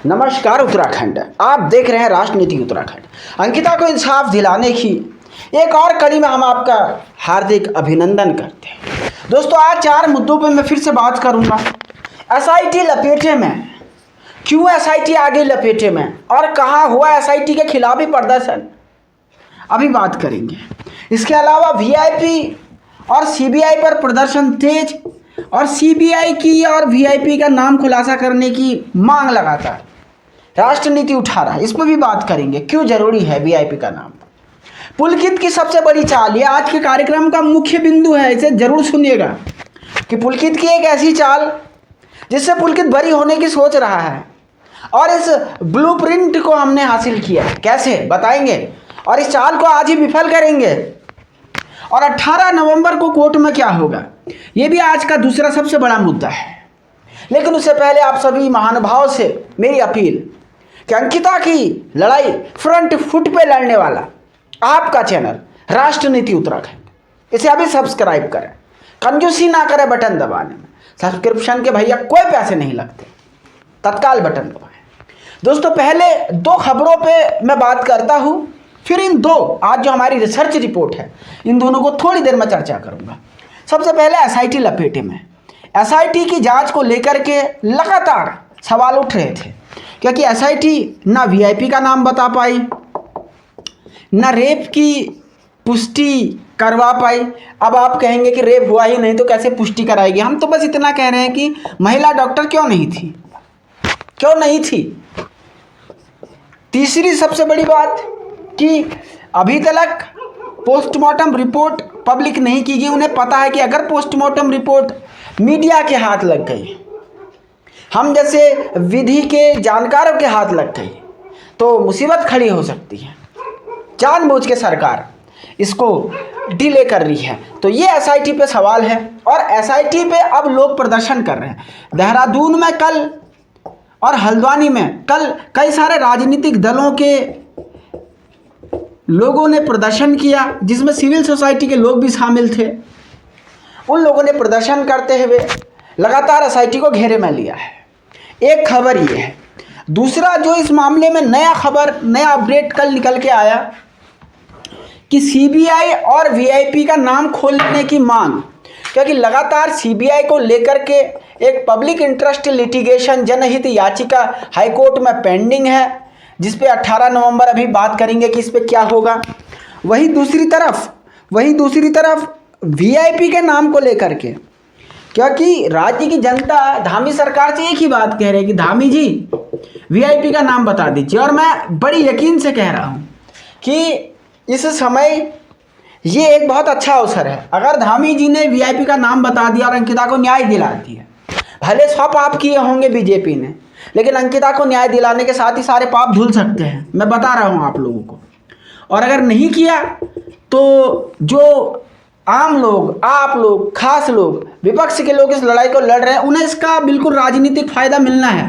नमस्कार उत्तराखंड, आप देख रहे हैं राजनीति उत्तराखंड। अंकिता को इंसाफ दिलाने की एक और कड़ी में हम आपका हार्दिक अभिनंदन करते हैं। दोस्तों, आज 4 मुद्दों पर मैं फिर से बात करूंगा। एसआईटी लपेटे में, क्यों एसआईटी आगे लपेटे में, और कहाँ हुआ एसआईटी के खिलाफ भी प्रदर्शन, अभी बात करेंगे। इसके अलावा वीआईपी और सीबीआई पर प्रदर्शन तेज, और सीबीआई की और वीआईपी का नाम खुलासा करने की मांग लगातार राष्ट्रनीति उठा रहा है, इस पर भी बात करेंगे। क्यों जरूरी है वीआईपी का नाम। पुलकित की सबसे बड़ी चाल, ये आज के कार्यक्रम का मुख्य बिंदु है, इसे जरूर सुनिएगा कि पुलकित की एक ऐसी चाल जिससे पुलकित बरी होने की सोच रहा है, और इस ब्लूप्रिंट को हमने हासिल किया। कैसे बताएंगे, और इस चाल को आज ही विफल करेंगे। और 18 नवंबर को कोर्ट में क्या होगा, ये भी आज का दूसरा सबसे बड़ा मुद्दा है। लेकिन उससे पहले आप सभी महानुभावों से मेरी अपील कि अंकिता की लड़ाई फ्रंट फुट पे लड़ने वाला आपका चैनल राष्ट्रनीति उत्तराखंड, इसे अभी सब्सक्राइब करें, कंजूसी ना करें बटन दबाने में। सब्सक्रिप्शन के भैया कोई पैसे नहीं लगते, तत्काल बटन दबाएं। दोस्तों, पहले 2 खबरों पे मैं बात करता हूँ, फिर इन 2 आज जो हमारी रिसर्च रिपोर्ट है, इन दोनों को थोड़ी देर में चर्चा करूँगा। सबसे पहले एसआईटी लपेटे में। एसआईटी की जांच को लेकर के लगातार सवाल उठ रहे थे, क्योंकि एसआईटी ना वीआईपी का नाम बता पाई, ना रेप की पुष्टि करवा पाई। अब आप कहेंगे कि रेप हुआ ही नहीं तो कैसे पुष्टि कराएगी। हम तो बस इतना कह रहे हैं कि महिला डॉक्टर क्यों नहीं थी। तीसरी सबसे बड़ी बात कि अभी तक पोस्टमार्टम रिपोर्ट पब्लिक नहीं की गई। उन्हें पता है कि अगर पोस्टमार्टम रिपोर्ट मीडिया के हाथ लग गई, हम जैसे विधि के जानकारों के हाथ लग गई, तो मुसीबत खड़ी हो सकती है। जानबूझ के सरकार इसको डिले कर रही है। तो ये एसआईटी पे सवाल है, और एसआईटी पे अब लोग प्रदर्शन कर रहे हैं। देहरादून में कल और हल्द्वानी में कल कई सारे राजनीतिक दलों के लोगों ने प्रदर्शन किया, जिसमें सिविल सोसाइटी के लोग भी शामिल थे। उन लोगों ने प्रदर्शन करते हुए लगातार एसआईटी को घेरे में लिया है। एक खबर ये है। दूसरा जो इस मामले में नया अपडेट कल निकल के आया कि सीबीआई और वीआईपी का नाम खोलने की मांग, क्योंकि लगातार सीबीआई को लेकर के एक पब्लिक इंटरेस्ट लिटिगेशन जनहित याचिका हाईकोर्ट में पेंडिंग है, जिस पे 18 नवंबर अभी बात करेंगे कि इस पे क्या होगा। वहीं दूसरी तरफ वीआईपी के नाम को लेकर के, क्योंकि राज्य की जनता धामी सरकार से एक ही बात कह रही है कि धामी जी वीआईपी का नाम बता दीजिए। और मैं बड़ी यकीन से कह रहा हूँ कि इस समय ये एक बहुत अच्छा अवसर है। अगर धामी जी ने वीआईपी का नाम बता दिया और अंकिता को न्याय दिला दिया, भले सब पाप किए होंगे बीजेपी ने, लेकिन अंकिता को न्याय दिलाने के साथ ही सारे पाप धुल सकते हैं, मैं बता रहा हूँ आप लोगों को। और अगर नहीं किया तो जो आम लोग, आप लोग, खास लोग, विपक्ष के लोग इस लड़ाई को लड़ रहे हैं, उन्हें इसका बिल्कुल राजनीतिक फायदा मिलना है।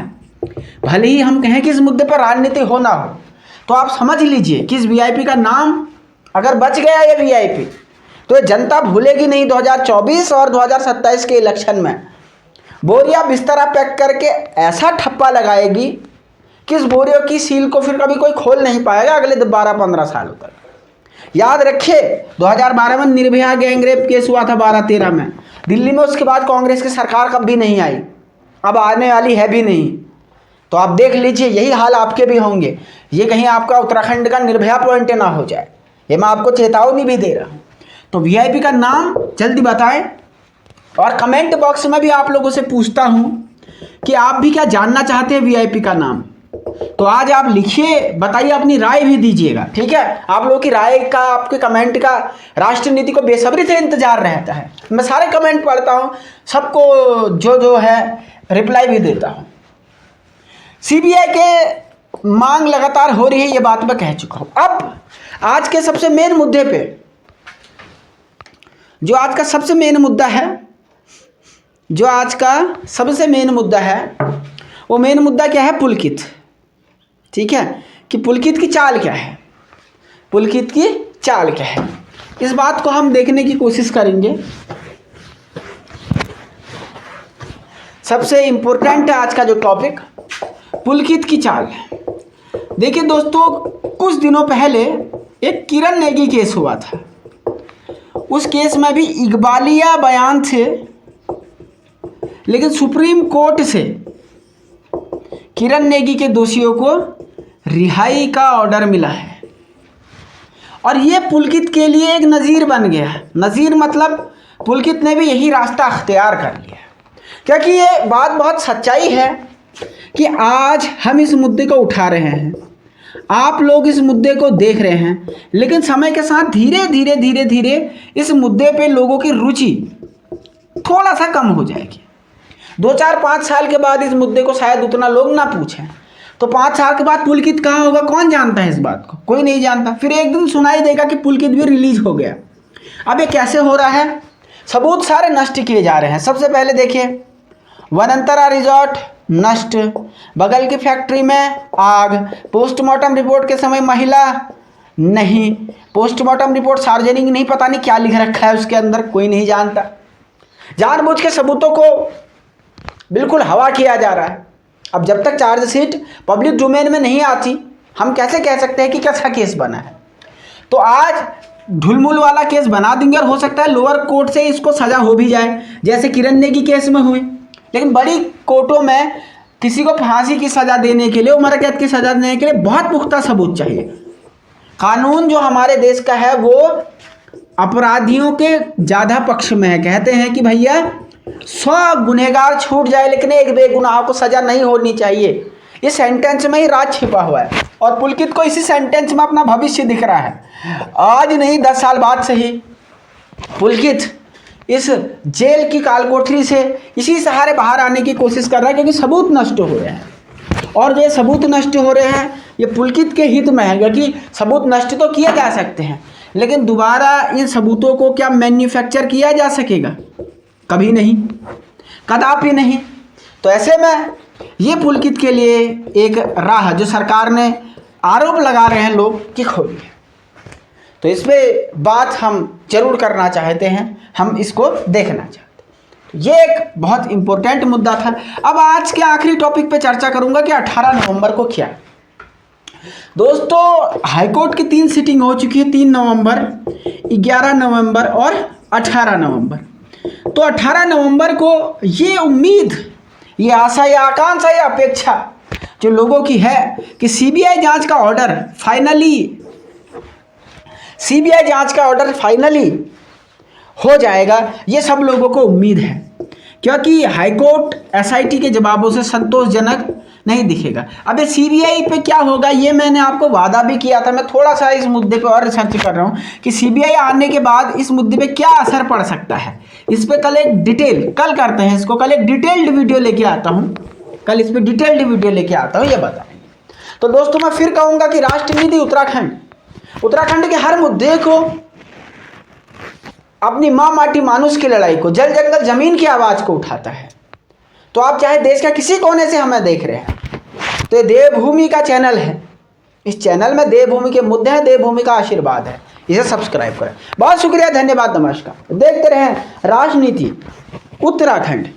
भले ही हम कहें कि इस मुद्दे पर राजनीति हो ना हो, तो आप समझ लीजिए कि इस वीआईपी का नाम अगर बच गया ये वीआईपी, तो जनता भूलेगी नहीं। 2024 और 2027 के इलेक्शन में बोरिया बिस्तरा पैक करके ऐसा ठप्पा लगाएगी कि इस बोरियों की सील को फिर कभी कोई खोल नहीं पाएगा अगले 12-15 सालों तक। याद रखिए, 2012 में निर्भया गैंगरेप केस हुआ था 12-13 में दिल्ली में। उसके बाद कांग्रेस की सरकार कभी नहीं आई, अब आने वाली है भी नहीं। तो आप देख लीजिए, यही हाल आपके भी होंगे। ये कहीं आपका उत्तराखंड का निर्भया पॉइंट ना हो जाए, ये मैं आपको चेतावनी भी दे रहा हूँ। तो वीआईपी का नाम जल्दी बताएं, और कमेंट बॉक्स में भी आप लोगों से पूछता हूँ कि आप भी क्या जानना चाहते हैं वीआईपी का नाम। तो आज आप लिखिए, बताइए, अपनी राय भी दीजिएगा, ठीक है। आप लोगों की राय का, आपके कमेंट का राष्ट्रनीति को बेसब्री से इंतजार रहता है। मैं सारे कमेंट पढ़ता हूँ, सबको जो है रिप्लाई भी देता हूँ। सीबीआई के मांग लगातार हो रही है, ये बात मैं कह चुका हूँ। अब आज के सबसे मेन मुद्दे पे, जो आज का सबसे मेन मुद्दा है, वो मेन मुद्दा क्या है, पुलकित। ठीक है, कि पुलकित की चाल क्या है, इस बात को हम देखने की कोशिश करेंगे। सबसे इंपॉर्टेंट है आज का जो टॉपिक, पुलकित की चाल। देखिए दोस्तों, कुछ दिनों पहले एक किरण नेगी केस हुआ था। उस केस में भी इकबालिया बयान थे, लेकिन सुप्रीम कोर्ट से किरण नेगी के दोषियों को रिहाई का ऑर्डर मिला है। और ये पुलकित के लिए एक नज़ीर बन गया है। नज़ीर मतलब पुलकित ने भी यही रास्ता अख्तियार कर लिया, क्योंकि ये बात बहुत सच्चाई है कि आज हम इस मुद्दे को उठा रहे हैं, आप लोग इस मुद्दे को देख रहे हैं, लेकिन समय के साथ धीरे धीरे इस मुद्दे पे लोगों की रुचि थोड़ा सा कम हो जाएगी। 2-4-5 साल के बाद इस मुद्दे को शायद उतना लोग ना पूछें, तो 5 साल के बाद पुलकित कहाँ होगा, कौन जानता है इस बात को? कोई नहीं जानता। फिर एक दिन सुनाई देगा कि पुलकित भी रिलीज हो गया। अब ये कैसे हो रहा है? सबूत सारे नष्ट किए जा रहे हैं। सबसे पहले देखिए, वनंतरा रिजॉर्ट नष्ट, बगल की फैक्ट्री में आग, पोस्टमार्टम रिपोर्ट के समय महिला नहीं, पोस्टमार्टम रिपोर्ट सार्वजनिक नहीं, पता नहीं क्या लिख रखा है उसके अंदर, कोई नहीं जानता। जानबूझ के सबूतों को बिल्कुल हवा किया जा रहा है। अब जब तक चार्जशीट पब्लिक डोमेन में नहीं आती, हम कैसे कह सकते हैं कि कैसा केस बना है? तो आज ढुलमुल वाला केस बना देंगे और हो सकता है लोअर कोर्ट से इसको सज़ा हो भी जाए, जैसे किरण नेगी केस में हुई। लेकिन बड़ी कोर्टों में किसी को फांसी की सज़ा देने के लिए, उम्र कैद की सज़ा देने के लिए बहुत पुख्ता सबूत चाहिए। कानून जो हमारे देश का है वो अपराधियों के ज़्यादा पक्ष में है। कहते हैं कि भैया 100 गुनहगार छूट जाए, लेकिन एक बेगुनाह को सज़ा नहीं होनी चाहिए। इस सेंटेंस में ही राज छिपा हुआ है, और पुलकित को इसी सेंटेंस में अपना भविष्य दिख रहा है। आज नहीं 10 साल बाद से ही पुलकित इस जेल की कालकोठरी से इसी सहारे बाहर आने की कोशिश कर रहा है, क्योंकि सबूत नष्ट हो रहे हैं। और जो सबूत नष्ट हो रहे हैं ये पुलकित के हित में है, क्योंकि सबूत नष्ट तो किए जा सकते हैं, लेकिन दोबारा इन सबूतों को क्या मैन्युफैक्चर किया जा सकेगा? कभी नहीं, कदापि नहीं। तो ऐसे में ये पुलकित के लिए एक राह जो सरकार ने आरोप लगा रहे हैं लोग कि खोली है, तो इस पे बात हम जरूर करना चाहते हैं, हम इसको देखना चाहते हैं। ये एक बहुत इम्पोर्टेंट मुद्दा था। अब आज के आखिरी टॉपिक पे चर्चा करूंगा कि 18 नवंबर को क्या। दोस्तों, हाईकोर्ट की 3 सिटिंग हो चुकी है, 3 नवंबर, 11 नवंबर और 18 नवंबर। तो 18 नवंबर को ये उम्मीद, ये आशा, या आकांक्षा, या अपेक्षा जो लोगों की है कि सीबीआई जांच का ऑर्डर फाइनली हो जाएगा, ये सब लोगों को उम्मीद है, क्योंकि हाईकोर्ट एसआईटी के जवाबों से संतोषजनक नहीं दिखेगा। अब ये सीबीआई पे क्या होगा, ये मैंने आपको वादा भी किया था। मैं थोड़ा सा इस मुद्दे पे और रिसर्च कर रहा हूँ कि सीबीआई आने के बाद इस मुद्दे पे क्या असर पड़ सकता है। इस पे कल एक डिटेल्ड वीडियो लेके आता हूँ, ये बताएंगे। तो दोस्तों, मैं फिर कहूँगा कि राष्ट्रनिधि उत्तराखंड के हर मुद्दे को, अपनी माँ माटी मानुष की लड़ाई को, जल जंगल जमीन की आवाज़ को उठाता है। तो आप चाहे देश का किसी कोने से हमें देख रहे हैं, तो ये देवभूमि का चैनल है। इस चैनल में देवभूमि के मुद्दे हैं, देवभूमि का आशीर्वाद है। इसे सब्सक्राइब करें। बहुत शुक्रिया, धन्यवाद, नमस्कार। देखते रहें राजनीति उत्तराखंड।